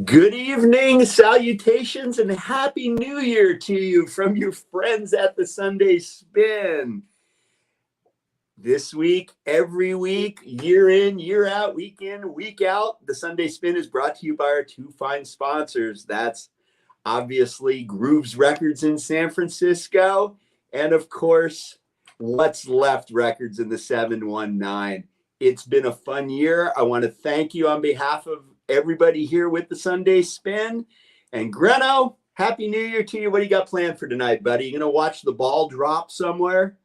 Good evening, salutations, and Happy New Year to you from your friends at the Sunday Spin. This week, every week, year in, year out, week in, week out, the Sunday Spin is brought to you by our two fine sponsors. That's obviously Grooves Records in San Francisco, and of course, What's Left Records in the 719. It's been a fun year. I want to thank you on behalf of everybody here with the Sunday Spin. And Greno, Happy New Year to you. What do you got planned for tonight, buddy? You gonna watch the ball drop somewhere?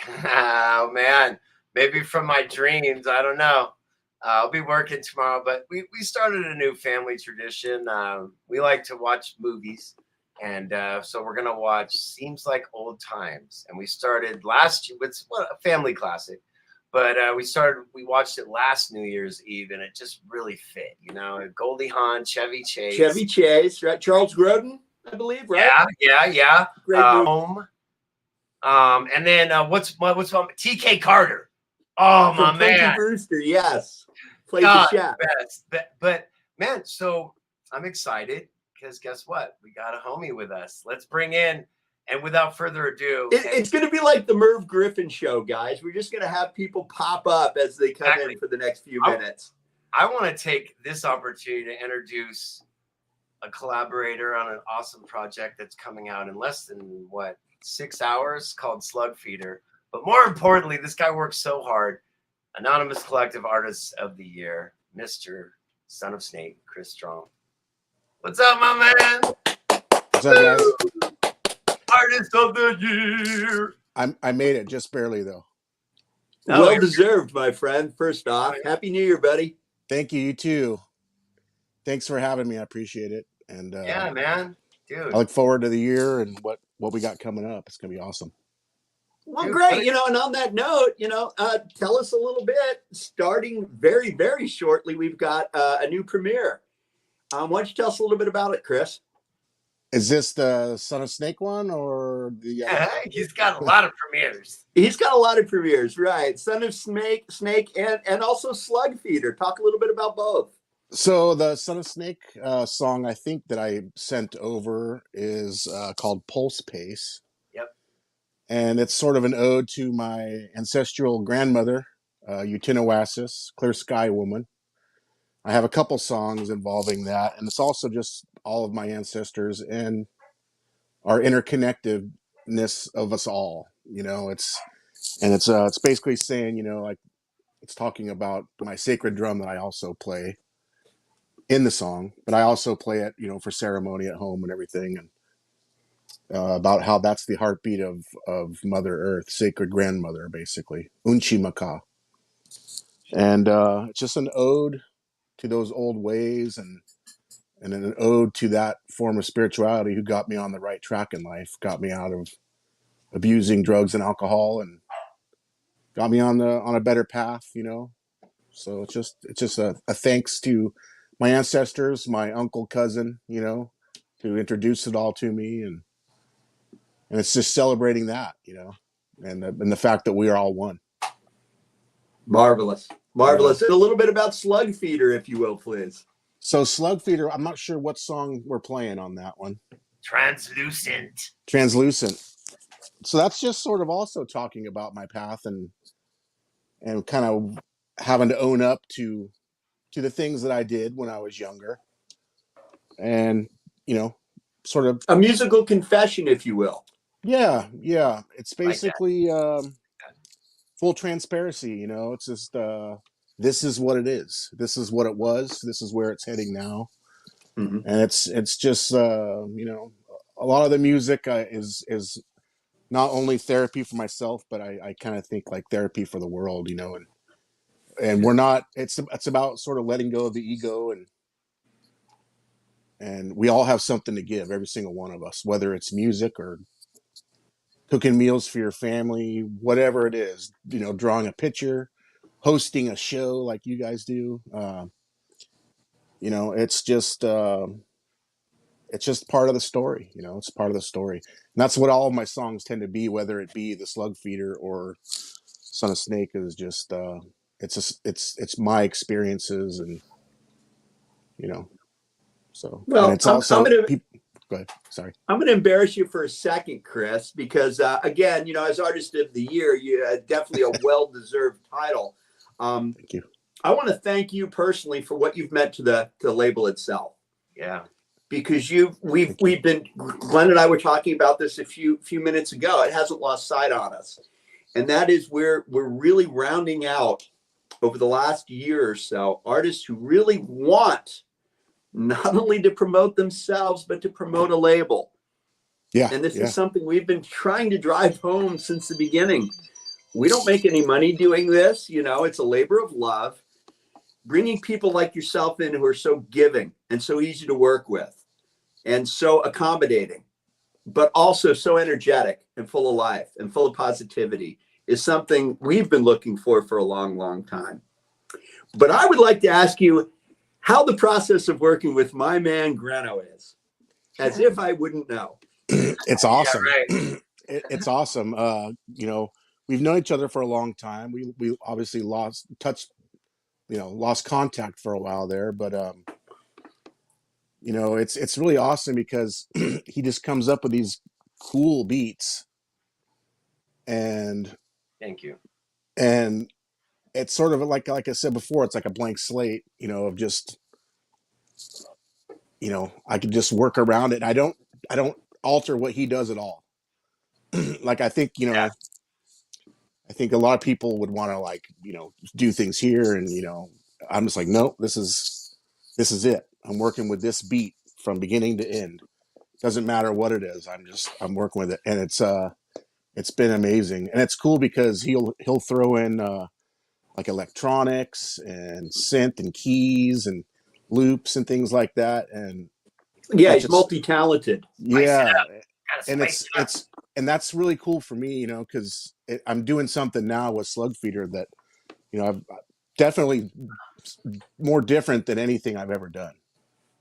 Oh man, maybe from my dreams. I don't know. I'll be working tomorrow, but we started a new family tradition. We like to watch movies, and so we're gonna watch Seems Like Old Times. And we started last year. It's a family classic. But we watched it last New Year's Eve, and it just really fit, you know. Goldie Hawn, Chevy Chase, right? Charles Grodin, I believe, right? Yeah. Great movie. Home. And then what's T.K. Carter? Oh, my man, Brewster, yes, played the chef. But man, so I'm excited because guess what? We got a homie with us. Let's bring in. And without further ado, it's going to be like the Merv Griffin show, guys. We're just going to have people pop up as they come in for the next few minutes. I want to take this opportunity to introduce a collaborator on an awesome project that's coming out in less than 6 hours, called Slug Feeder. But more importantly, this guy works so hard. Anonymous Collective Artist of the Year, Mr. Son of Snake, Chris Strong. What's up, my man? What's up, guys? Artist of the Year. I made it just barely, though. Well deserved, my friend. First off, Happy New Year, buddy. Thank you. You too. Thanks for having me. I appreciate it. And yeah, man, dude. I look forward to the year and what we got coming up. It's gonna be awesome. Well, dude, great. And on that note, tell us a little bit. Starting very, very shortly, we've got a new premiere. Why don't you tell us a little bit about it, Chris? Is this the Son of Snake one or the? Yeah, he's got a lot of premieres. He's got a lot of premieres, right? Son of Snake, and also Slug Feeder. Talk a little bit about both. So the Son of Snake song, I think that I sent over is called Pulse Pace. Yep. And it's sort of an ode to my ancestral grandmother, Utinawasis, Clear Sky Woman. I have a couple songs involving that, and it's also just all of my ancestors and our interconnectedness of us all. It's basically saying, like it's talking about my sacred drum that I also play in the song, but I also play it, for ceremony at home and everything, and about how that's the heartbeat of Mother Earth, sacred grandmother, basically, Unchimaka, and it's just an ode to those old ways and an ode to that form of spirituality who got me on the right track in life, got me out of abusing drugs and alcohol, and got me on a better path, So it's just a thanks to my ancestors, my uncle, cousin, who introduced it all to me, and it's just celebrating that, and the fact that we are all one. Marvelous. And a little bit about Slug Feeder, if you will, please. So Slug Feeder, I'm not sure what song we're playing on that one. Translucent. So that's just sort of also talking about my path and kind of having to own up to the things that I did when I was younger. And, sort of a musical confession, if you will. Yeah. It's basically full transparency, it's just this is what it is. This is what it was. This is where it's heading now. Mhm. And it's just you know, a lot of the music is not only therapy for myself, but I kind of think like therapy for the world, you know, and we're not. It's about sort of letting go of the ego, and we all have something to give, every single one of us, whether it's music or cooking meals for your family, whatever it is, you know, drawing a picture, hosting a show like you guys do. You know, it's just part of the story, you know, it's part of the story. And that's what all of my songs tend to be, whether it be the Slug Feeder or Son of Snake. Is just it's just it's my experiences, and you know, so, and Well, it's I'm also gonna people. Go ahead, sorry. I'm going to embarrass you for a second, Chris, because again, you know, as Artist of the Year, you definitely a well-deserved title. Um, Thank you. I want to thank you personally for what you've meant to the label itself, Yeah. because Thank you. we've been, Glenn and I were talking about this a few minutes ago. It hasn't lost sight on us, and that is where we're really rounding out over the last year or so artists who really want not only to promote themselves but to promote a label. Yeah, And this is yeah, something we've been trying to drive home since the beginning. We don't make any money doing this. You know, it's a labor of love. Bringing people like yourself in who are so giving and so easy to work with and so accommodating, but also so energetic and full of life and full of positivity is something we've been looking for a long, long time. But I would like to ask you how the process of working with my man Greno is, as if I wouldn't know. it's Yeah, awesome. right. It's awesome. You know, we've known each other for a long time. We obviously lost touch, you know, lost contact for a while there, but you know, it's really awesome because he just comes up with these cool beats, and Thank you. and it's sort of like I said before, it's like a blank slate, you know, of just, you know, I can just work around it. I don't alter what he does at all. Like I think, you Yeah. know, I think a lot of people would want to, like, you know, do things here, and you know, I'm just like, no, this is it. I'm working with this beat from beginning to end. Doesn't matter what it is. I'm working with it, and it's been amazing, and it's cool because he'll throw in like electronics and synth and keys and loops and things like that, and Yeah, that he's just, multi-talented. Spice it yeah. up. Gotta And spice it up. and that's really cool for me, you know, because I'm doing something now with Slug Feeder that, you know, I've definitely more different than anything I've ever done.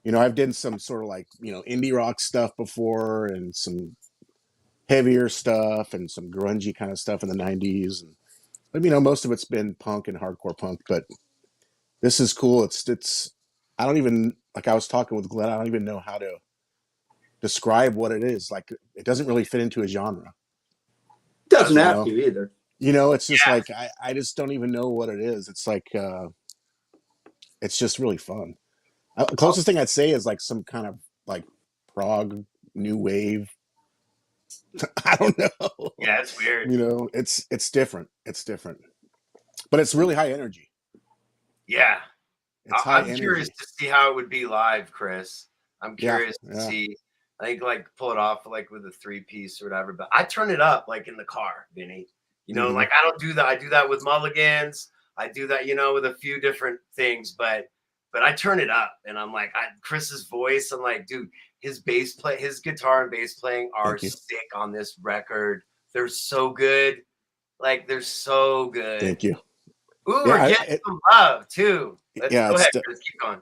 You know, I've done some sort of like, you know, indie rock stuff before, and some heavier stuff, and some grungy kind of stuff in the 90s, and but, you know, most of it's been punk and hardcore punk. But this is cool. It's I don't even, like I was talking with Glenn, I don't even know how to describe what it is. Like, it doesn't really fit into a genre, Doesn't Doesn't. have to either. you know. It's just Yeah. like I just don't even know what it is. It's like it's just really fun. The Oh, closest thing I'd say is like some kind of like prog new wave. I don't know. yeah, it's weird. You know, it's different. It's different, but it's really high energy. Yeah. It's high I'm curious energy. to see how it would be live, Chris. I'm Yeah, curious to yeah. see. I think like pull it off like with a 3-piece or whatever. But I turn it up like in the car, Vinny. You know, Hmm. like I don't do that. I do that with mulligans. I do that, you know, with a few different things. But I turn it up, and I'm like, Chris's voice. I'm like, dude, his guitar and bass playing are Thank you. sick on this record. They're so good. Like they're so good. Thank you. Ooh, we're Yeah, getting some love too. Let's yeah. go ahead. Let's keep going.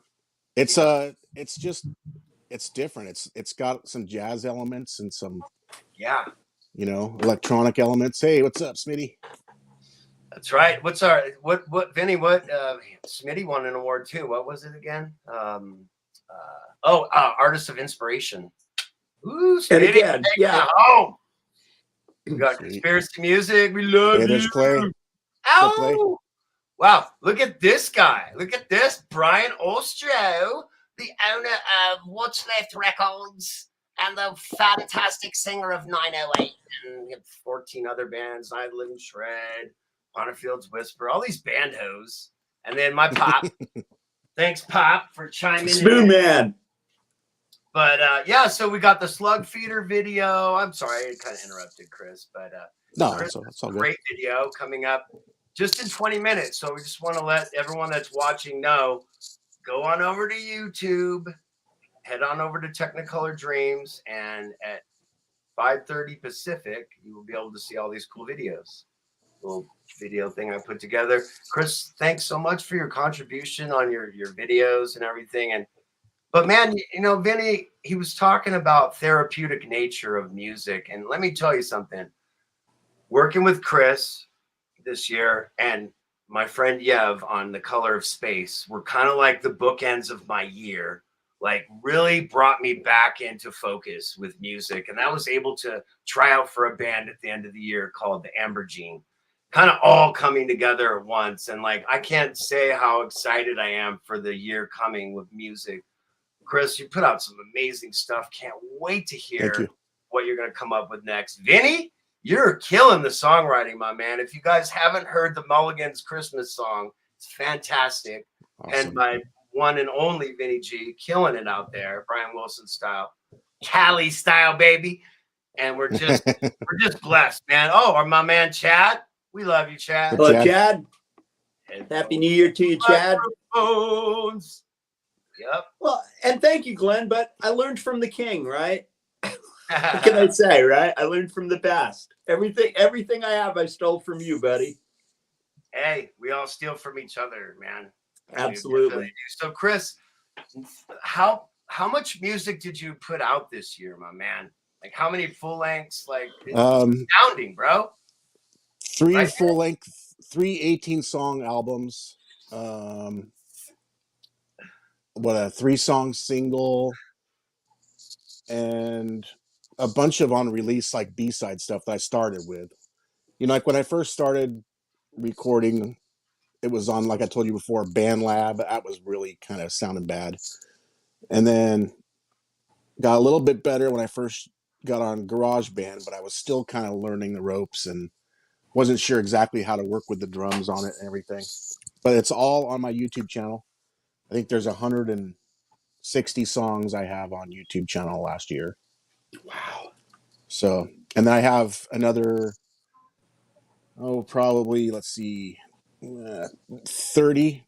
It's Keep going. it's just it's different. It's got some jazz elements and some, Yeah, you know, electronic elements. Hey, what's up, Smitty? that's right. What's our what Vinny? What Smitty won an award too. What was it again? Artist of Inspiration. Ooh, And Smitty, again, taking yeah, it home. We got Sweet. conspiracy music. We love Hey, you. there's Clay. What's up, Clay? Ow! Wow, look at this guy. Look at this. Brian Ostro, the owner of What's Left Records and the fantastic singer of 908 and 14 other bands, I Live in Shred, Honorfield's Whisper, all these band hoes. And then my pop. Thanks, Pop, for chiming Spoon in. Man. But yeah, so we got the slug feeder video. I'm sorry, I kind of interrupted Chris, but No, Chris, it's all good. great video coming up just in 20 minutes. So we just want to let everyone that's watching know, go on over to YouTube, head on over to Technicolor Dreams, and at 5:30 Pacific, you will be able to see all these cool videos. Little video thing I put together. Chris, thanks so much for your contribution on your videos and everything. But man, you know, Vinny, he was talking about therapeutic nature of music. And let me tell you something. Working with Chris this year and my friend Yev on The Color of Space were kind of like the bookends of my year. Like really brought me back into focus with music. And I was able to try out for a band at the end of the year called the Ambergene. Kind of all coming together at once. And like, I can't say how excited I am for the year coming with music. Chris, you put out some amazing stuff. Can't wait to hear what you're going to come up with next. Vinny, you're killing the songwriting, my man. If you guys haven't heard the Mulligan's Christmas song, it's fantastic. Awesome. And my one and only Vinny G, killing it out there, Brian Wilson style, Cali style, baby. And we're just blessed, man. Oh, or my man Chad, we love you, Chad. Hello, Chad. Happy New Year to you, Chad. Microphones. Yep. Well, and thank you, Glenn. But I learned from the king, right? What can I say, right? I learned from the past. Everything I have, I stole from you, buddy. Hey, we all steal from each other, man. Absolutely. So, Chris, how much music did you put out this year, my man? Like, how many full lengths? Like, it's astounding, bro. 3 right full length, 3 18-song albums. What a 3-song single, and a bunch of unreleased like B-side stuff that I started with. You know, like when I first started recording, it was on, like I told you before, BandLab. That was really kind of sounding bad. And then got a little bit better when I first got on GarageBand, but I was still kind of learning the ropes and wasn't sure exactly how to work with the drums on it and everything. But it's all on my YouTube channel. I think there's 160 songs I have on YouTube channel last year. Wow. So, and then I have another, probably, let's see, 30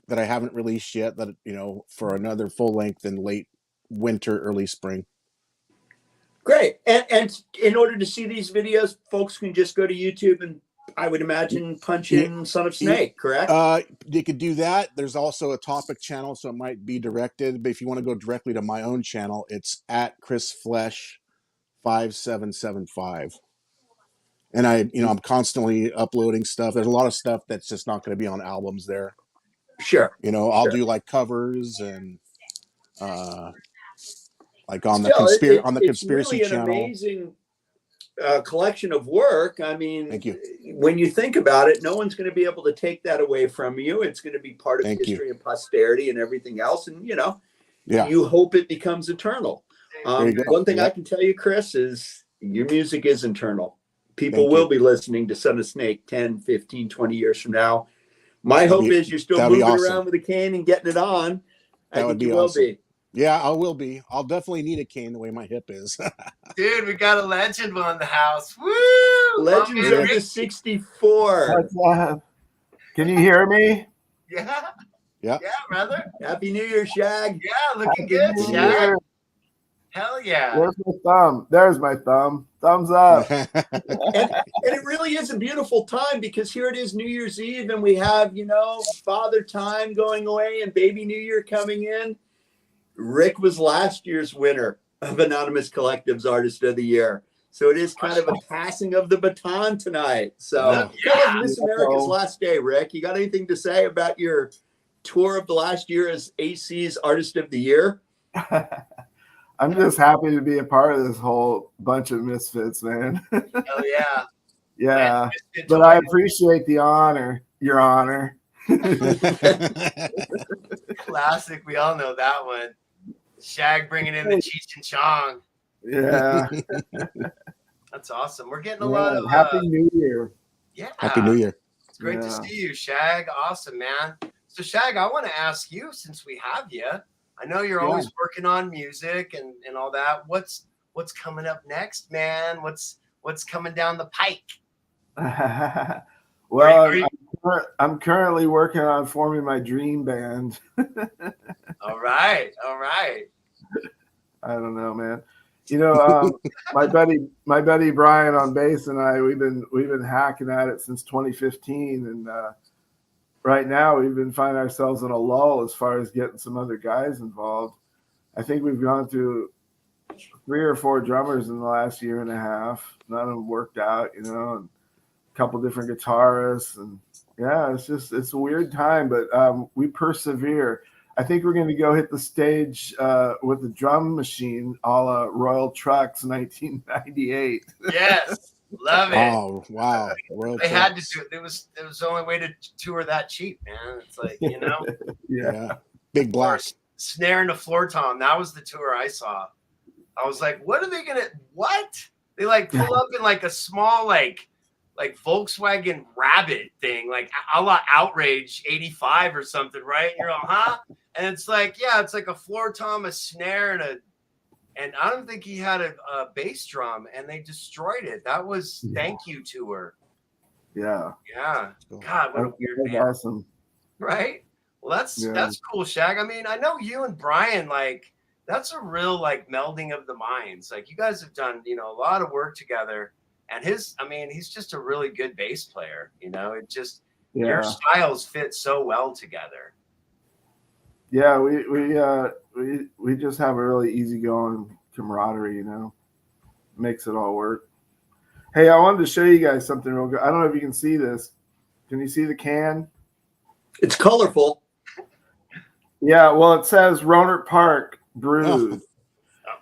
that I haven't released yet, that, you know, for another full length in late winter, early spring. Great. And in order to see these videos, folks can just go to YouTube and, I would imagine, punch in Son of Snake, correct? You could do that. There's also a topic channel, so it might be directed. But if you want to go directly to my own channel, it's at Chris Flesh 5775. And I'm constantly uploading stuff. There's a lot of stuff that's just not going to be on albums there. Sure. You know, I'll do like covers and like on the conspiracy it's really an channel. Amazing collection of work. I mean, Thank you. When you think about it, no one's going to be able to take that away from you. It's going to be part of history and posterity and everything else. And, you know, you hope it becomes eternal. One thing I can tell you, Chris, is your music is eternal. People will be listening to Son of Snake 10, 15, 20 years from now. My hope is you're still moving around with a cane and getting it on. I think you will be. Yeah, I will be. I'll definitely need a cane the way my hip is. Dude, we got a legend on the house. Woo! Legends of the 64. Can you hear me? Yeah. Yeah. Yeah, brother. Happy New Year, Shag. Yeah, looking good, Shag. Hell yeah. Where's my thumb? There's my thumb. Thumbs up. and it really is a beautiful time, because here it is, New Year's Eve, and we have, you know, Father Time going away and Baby New Year coming in. Rick was last year's winner of Anonymous Collective's Artist of the Year. So it is kind of a passing of the baton tonight. So kind of Miss America's last day, Rick. You got anything to say about your tour of the last year as AC's Artist of the Year? I'm just happy to be a part of this whole bunch of misfits, man. Hell yeah. Yeah. But I appreciate the honor, Your Honor. Classic. We all know that one. Shag bringing in the Cheech and Chong. Yeah. That's awesome. We're getting a lot of Happy New Year. Yeah. Happy New Year. It's great to see you, Shag. Awesome, man. So Shag, I want to ask you, since we have you, I know you're Yeah. always working on music and all that. What's coming up next, man? What's coming down the pike? Well, I'm currently working on forming my dream band. All right. I don't know, man. You know, my buddy Brian on bass and I, we've been hacking at it since 2015, and right now we've been finding ourselves in a lull as far as getting some other guys involved. I think we've gone through 3 or 4 drummers in the last year and a half. None of them worked out, you know, and a couple different guitarists, and yeah, it's a weird time, but we persevere. I think we're going to go hit the stage with the drum machine, a la Royal Trucks, 1998. Yes, love it. Oh wow, Royal They had to Trucks. do it. It was the only way to tour that cheap, man. It's like, you know, Yeah, big blast. Snare and a floor tom. That was the tour I saw. I was like, what are they gonna? What? They like pull up in like a small like Volkswagen Rabbit thing, like a la Outrage '85 or something, right? And you're all, huh? And it's like, yeah, it's like a floor tom, a snare, and I don't think he had a bass drum, and they destroyed it. That was Thank You tour. Yeah. God, what a weird band. Awesome. Right? Well, that's cool, Shag. I mean, I know you and Brian, like, that's a real like melding of the minds. Like, you guys have done, you know, a lot of work together. And he's just a really good bass player. You know, it just your styles fit so well together. Yeah, we just have a really easygoing camaraderie, you know. Makes it all work. Hey, I wanted to show you guys something real good. I don't know if you can see this. Can you see the can? It's colorful. Yeah, well, it says Rohnert Park Brewed.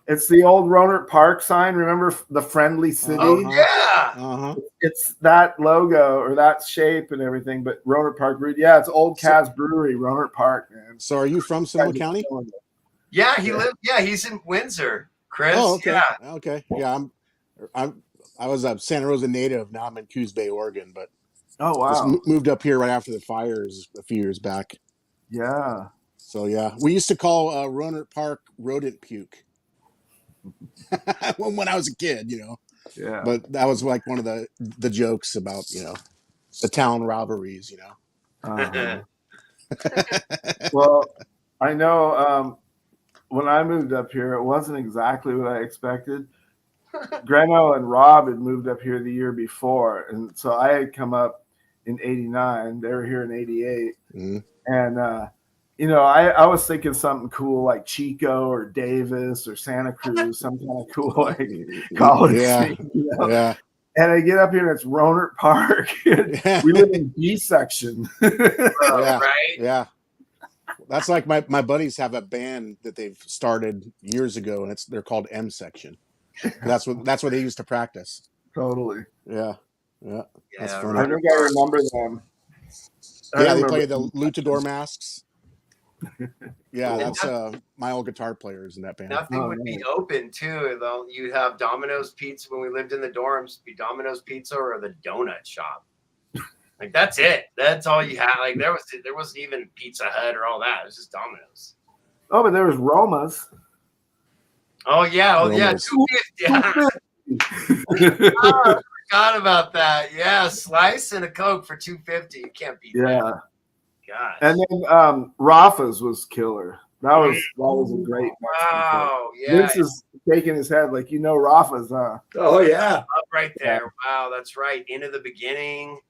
It's the old Rohnert Park sign. Remember the friendly city? Oh, yeah. It's that logo or that shape and everything, but Rohnert Park Brewed. Yeah, it's Old Kaz Brewery, Rohnert Park, man. So are you from Sonoma County? Yeah, he's in Windsor, Chris. Oh, okay. Yeah. Okay. Yeah, I was a Santa Rosa native. Now I'm in Coos Bay, Oregon, but just moved up here right after the fires a few years back. Yeah. So yeah, we used to call Rohnert Park rodent puke when I was a kid, you know. Yeah. But that was like one of the jokes about, you know, the town rivalries, you know. Well, I know when I moved up here, it wasn't exactly what I expected. Greno and Rob had moved up here the year before, and so I had come up in '89. They were here in '88, and you know, I was thinking something cool like Chico or Davis or Santa Cruz, some kind of cool like college scene, you know? Yeah. And I get up here and it's Rohnert Park. We live in B section. Right? Yeah. That's like my buddies have a band that they've started years ago, and they're called M section. That's what they used to practice. Totally. Yeah. That's funny. I think I remember them. Yeah, they play the luchador masks. Yeah, that's my old guitar players in that band. Nothing would be open too. Though you'd have Domino's Pizza when we lived in the dorms. Be Domino's Pizza or the donut shop. Like that's it. That's all you had. Like there wasn't even Pizza Hut or all that. It was just Domino's. Oh, but there was Roma's. Oh yeah. Oh yeah. 250. I forgot about that. Yeah, slice and a Coke for $2.50. You can't beat that. Gosh. And then Rafa's was killer. That was a great. Wow. Yeah. Vince is shaking his head like, you know, Rafa's, huh? Oh yeah. Up right there. Wow, that's right. Into the beginning.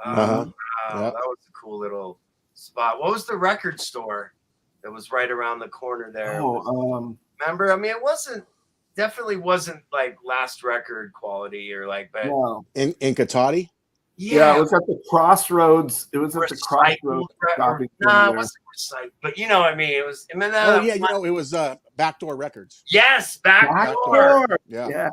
Wow, that was a cool little spot. What was the record store that was right around the corner there? Remember? I mean, it definitely wasn't like Last Record quality or like, but in Katati. Yeah, it was at the Crossroads. It was at the Crossroads shopping center. It wasn't Recycle, but you know what I mean. It was. It was Backdoor Records. Yes, Backdoor. Yeah.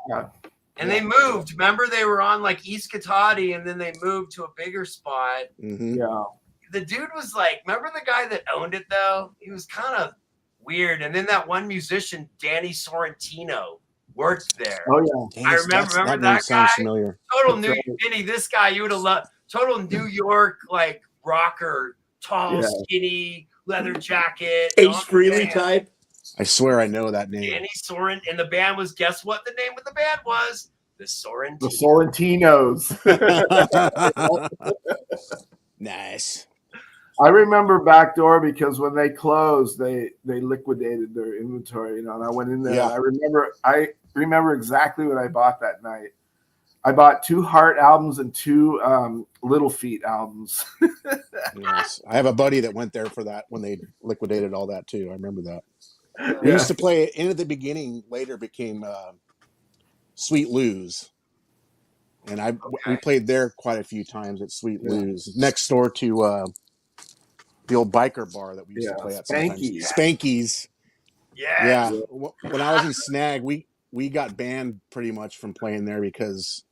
And they moved. Remember, they were on like East Katati, and then they moved to a bigger spot. Yeah. The dude was like, remember the guy that owned it though? He was kind of weird. And then that one musician, Danny Sorrentino, worked there. Oh yeah, I remember that guy. Familiar. Total New Vinny, this guy you would have loved. Total New York like rocker, tall, skinny, leather jacket. Ace Frehley type. I swear I know that name. Danny Soren, and the band was, guess what the name of the band was? The Sorrentinos. Nice. I remember Backdoor because when they closed, they liquidated their inventory, and I went in there. Yeah. And I remember exactly what I bought that night. I bought 2 Heart albums and 2 Little Feat albums. Yes. I have a buddy that went there for that when they liquidated all that too. I remember that. We Yeah. used to play it in at the beginning, later became Sweet Lou's. And we played there quite a few times at Sweet Lou's, next door to the old biker bar that we used to play at sometimes. Spanky's. Spanky's. Yeah. Yeah. When I was in Snag, we got banned pretty much from playing there because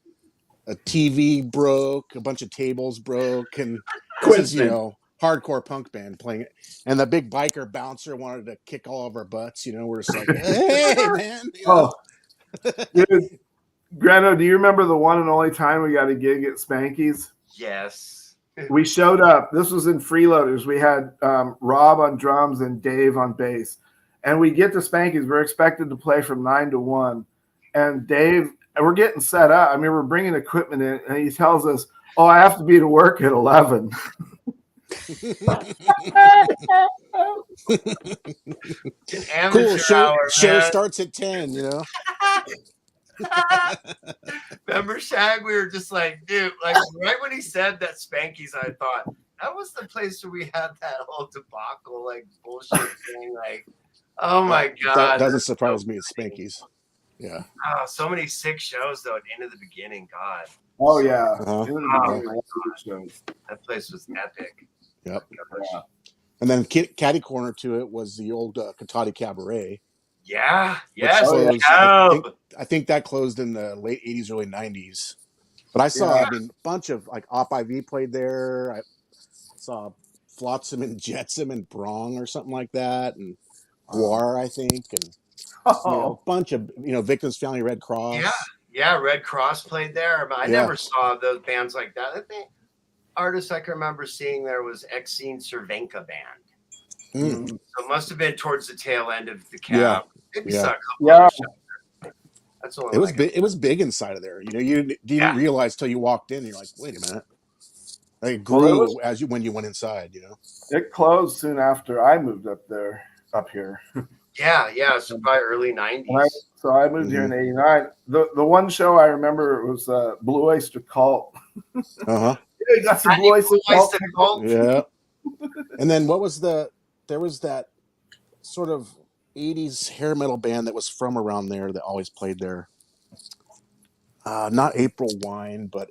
a TV broke, a bunch of tables broke, and this is, hardcore punk band playing it. And the big biker bouncer wanted to kick all of our butts. We're just like, hey, man. Oh, dude, Grano, do you remember the one and only time we got a gig at Spanky's? Yes. We showed up. This was in Freeloaders. We had Rob on drums and Dave on bass. And we get to Spanky's. We're expected to play from 9 to 1. And Dave, and we're getting set up. I mean, we're bringing equipment in, and he tells us, "Oh, I have to be to work at 11." Cool. Show starts at 10. Remember, Shag? We were just like, dude, like right when he said that Spanky's, I thought that was the place where we had that whole debacle, like bullshit thing. Like, oh my god, that doesn't surprise me. It's Spanky's. Yeah. Oh, so many sick shows though. At the end of the beginning, God. Oh yeah. That place was epic. Yep. Yeah. And then catty corner to it was the old Katati Cabaret. Yeah. Yes. Closed, I think that closed in the late 80s, early 90s. But I saw, a bunch of like Op IV played there. I saw Flotsam and Jetsam and Brong or something like that, and War, I think, and a bunch of Victims Family Red Cross. Yeah. Red Cross played there. But I never saw those bands like that. I think artists I can remember seeing there was Exene Cervenka band. So it must have been towards the tail end of the cab. Maybe saw a couple other shows. That's all. It was big inside of there. You didn't realize till you walked in. You're like, wait a minute. It grew when you went inside. It closed soon after I moved up here. Yeah. So probably early 90s. So I moved here in '89. The one show I remember was Blue Oyster Cult. Uh-huh. You got some Blue Oyster Cult. Yeah. And then there was that sort of 80s hair metal band that was from around there that always played there. Not April Wine, but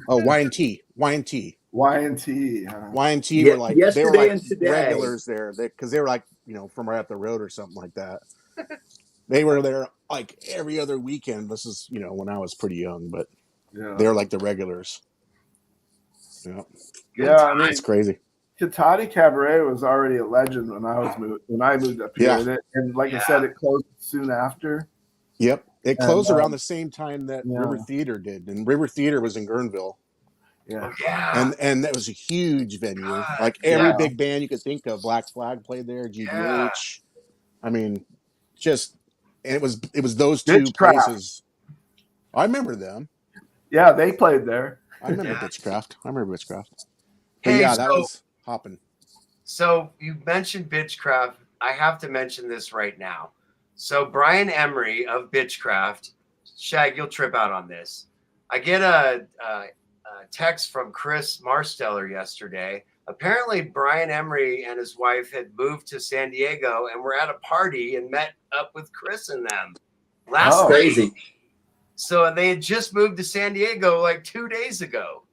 Y&T. Y&T. Y&T. Y&T were like regulars there because they were like from right up the road or something like that. They were there like every other weekend. This is when I was pretty young, but they were like the regulars. Yeah, I mean, it's crazy. Katati Cabaret was already a legend when I moved up here, and like I said, it closed soon after. Yep, it closed around the same time that River Theater did, and River Theater was in Guerneville. Yeah, and that was a huge venue. Like every big band you could think of, Black Flag played there, GBH. I mean, and it was those two places. I remember them. Yeah, they played there. I remember Bitchcraft. But that was hopping. So you mentioned Bitchcraft. I have to mention this right now. So Brian Emery of Bitchcraft, Shag, you'll trip out on this. I get a text from Chris Marsteller yesterday. Apparently, Brian Emery and his wife had moved to San Diego and were at a party and met up with Chris and them last night. Crazy. So they had just moved to San Diego like 2 days ago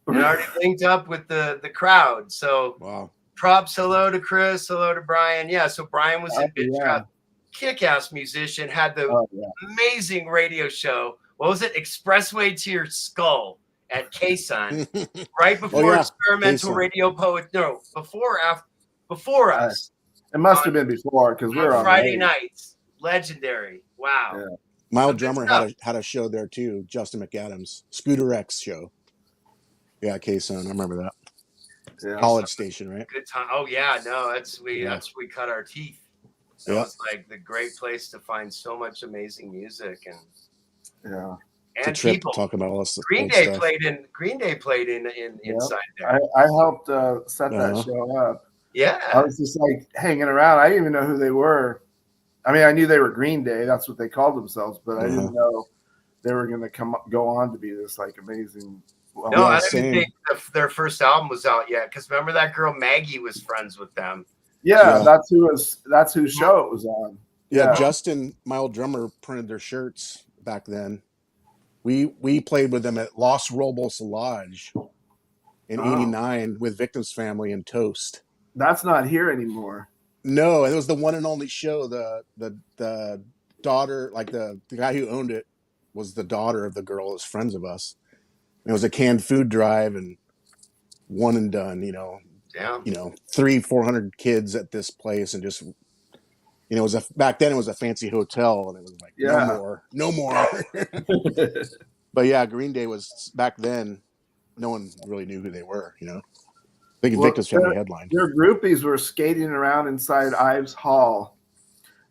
and already linked up with the crowd. So props, hello to Chris, hello to Brian. Yeah, so Brian was in Bitchcraft. Kick-ass musician, had the amazing radio show. What was it? Expressway to Your Skull at K-Sun, right before Experimental K-Sun. Radio Poet. No, before us. It must have been before because we're on Friday nights. Legendary. Wow. Yeah. My old drummer had a show there too, Justin McAdams, Scooter X show. Yeah, K-Sun. I remember that. Yeah. College station, right? Good time. Oh yeah, no, that's we cut our teeth. That was like the great place to find so much amazing music Yeah. and trip people. talking about all this Green old Day stuff. played in Yeah. inside there. I helped set that Uh-huh. show up. I Yeah. was just like hanging around. I didn't even know who they were. I mean, I knew they were Green Day. That's what they called themselves, but I didn't know they were going to go on to be this like amazing. No, Yeah, I didn't same. think their first album was out yet. Because remember that girl Maggie was friends with them. Yeah, Yeah. that's whose show it was on. Yeah, Justin, my old drummer, printed their shirts back then. We played with them at Los Robles Lodge in '89 with Victim's Family and Toast. That's not here anymore. No, it was the one and only show. The daughter, like the guy who owned it, was the daughter of the girl that was friends of us. It was a canned food drive and one and done. Yeah. 300-400 kids at this place, and just it was back then it was a fancy hotel, and it was like no more. But yeah, Green Day was back then. No one really knew who they were. I think Victim's Family headline. Their groupies were skating around inside Ives Hall.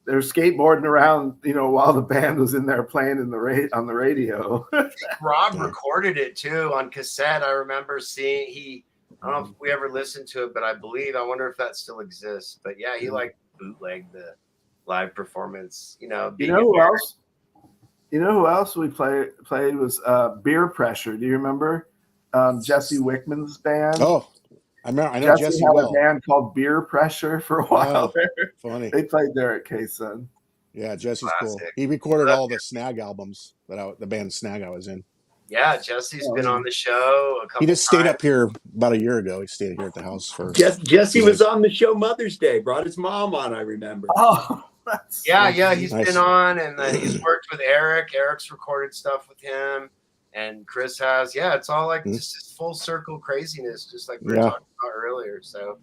They're skateboarding around, while the band was in there playing on the radio. Rob recorded it too on cassette. I remember seeing I don't know if we ever listened to it, but I wonder if that still exists. But yeah, he like bootlegged the live performance. You know who else? You know who else we played was Beer Pressure. Do you remember Jesse Wickman's band? Oh, I know Jesse had well. a band called Beer Pressure for a while. Funny. They played there at K-Sun. Yeah, Jesse's Classic. cool. He recorded all the Snag albums the band Snag I was in. Yeah, Jesse's been on the show a couple. He just stayed times. up here about a year ago. He stayed here at the house for. Jesse was on the show Mother's Day. Brought his mom on. I remember. Oh, yeah. He's nice. been on, and he's worked with Eric. Eric's recorded stuff with him, and Chris has. Yeah, it's all like just this full circle craziness, just like we were talking about earlier. So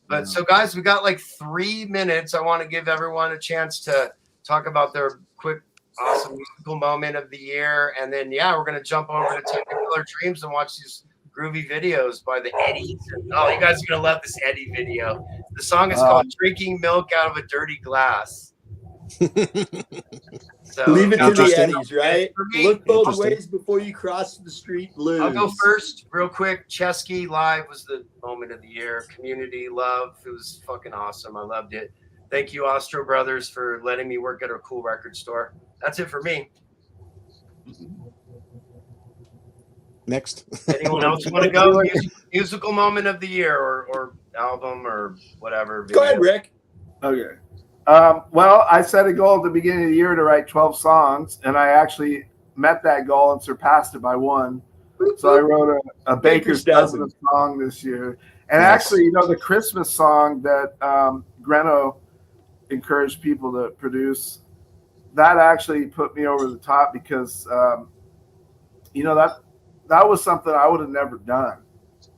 But so guys, we got like 3 minutes. I want to give everyone a chance to talk about their quick, awesome musical moment of the year, and then we're gonna jump over to Technicolor Dreams and watch these groovy videos by the Eddies. Oh, you guys are gonna love this Eddie video. The song is called "Drinking Milk Out of a Dirty Glass." So leave it to the Eddies, right? Look both Interesting. ways before you cross the street. Blues. I'll go first, real quick. Chesky live was the moment of the year. Community love. It was fucking awesome. I loved it. Thank you, Ostro Brothers, for letting me work at a cool record store. That's it for me. Next. Anyone else want to go? Musical moment of the year or album or whatever. Go ahead, Rick. Okay. Well, I set a goal at the beginning of the year to write 12 songs, and I actually met that goal and surpassed it by one. So I wrote a Baker's Dozen song this year. And actually, the Christmas song that Greno encouraged people to produce, that actually put me over the top because, that was something I would have never done.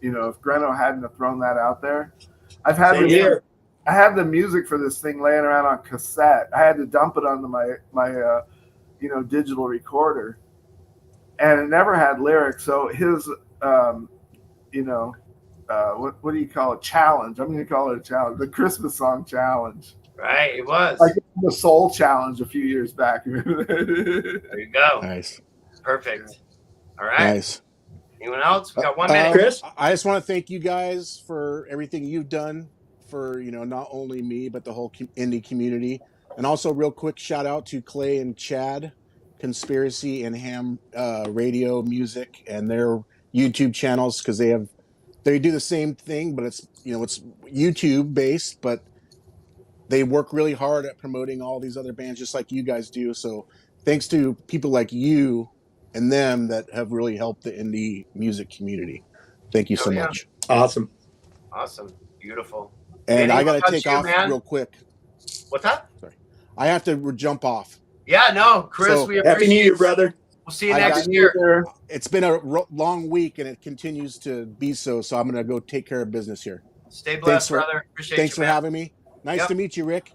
If Greno hadn't have thrown that out there. I had the music for this thing laying around on cassette. I had to dump it onto my digital recorder, and it never had lyrics. So his, what do you call it? Challenge. I'm going to call it a challenge. The Christmas song challenge. Right, it was like the Soul Challenge a few years back. There you go. Nice. Perfect. All right. Nice. Anyone else? We got 1 minute. Chris? I just want to thank you guys for everything you've done for, not only me, but the whole indie community. And also real quick shout out to Clay and Chad, Conspiracy and Ham Radio Music, and their YouTube channels, because they do the same thing, but it's YouTube based, but they work really hard at promoting all these other bands just like you guys do. So thanks to people like you and them that have really helped the indie music community. Thank you so much. Awesome. Beautiful. And I got to take off real quick. What's that? Sorry. I have to jump off. Yeah, no, Chris, we appreciate Happy New Year, brother. We'll see you next year. It's been a long week, and it continues to be so. So I'm going to go take care of business here. Stay blessed, brother. Appreciate you. Thanks for having me. Nice to meet you, Rick.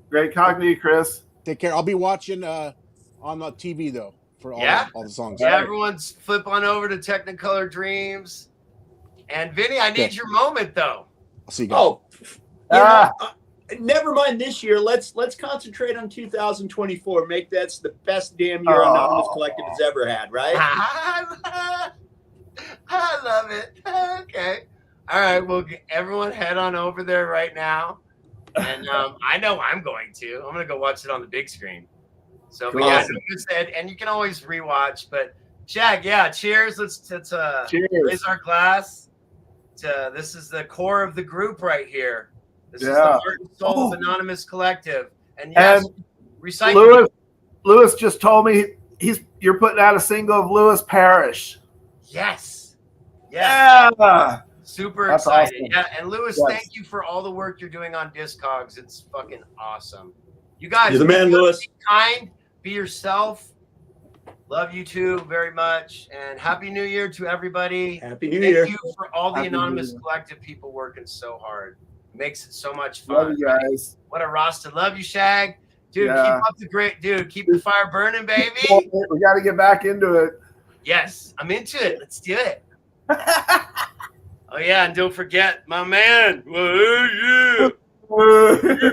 Great talking to you, Chris. Take care. I'll be watching on the TV, though, for all the songs. Yeah, everyone's flip on over to Technicolor Dreams. And Vinny, I need your moment, though. I'll see you guys. never mind this year. Let's concentrate on 2024. Make that's the best damn year Anonymous Collective has ever had, right? I love it. Okay. All right. Well, everyone head on over there right now. And I know I'm going to. I'm going to go watch it on the big screen. So, but yeah, Awesome. you said, and you can always rewatch. But Shag, yeah, cheers. Let's Cheers. raise our glass. This is the core of the group right here. This is the Yeah. heart and soul of Anonymous Collective. And yes, And recycling. Lewis just told me you're putting out a single of Lewis Parrish. Yes. Yes. Yeah. Super That's excited. awesome. Yeah. And Lewis, Yes. thank you for all the work you're doing on Discogs. It's fucking awesome. You guys, You're the man, Lewis. Be kind, be yourself. Love you too very much. And Happy New Year to everybody. Happy New Year. Thank you for all the Happy New Anonymous Year. Collective people working so hard. It makes it so much fun. Love you guys. What a roster. Love you, Shag. Dude, Yeah. keep up the great dude. Keep the fire burning, baby. We got to get back into it. Yes, I'm into it. Let's do it. Oh yeah, and don't forget my man. Well, yeah.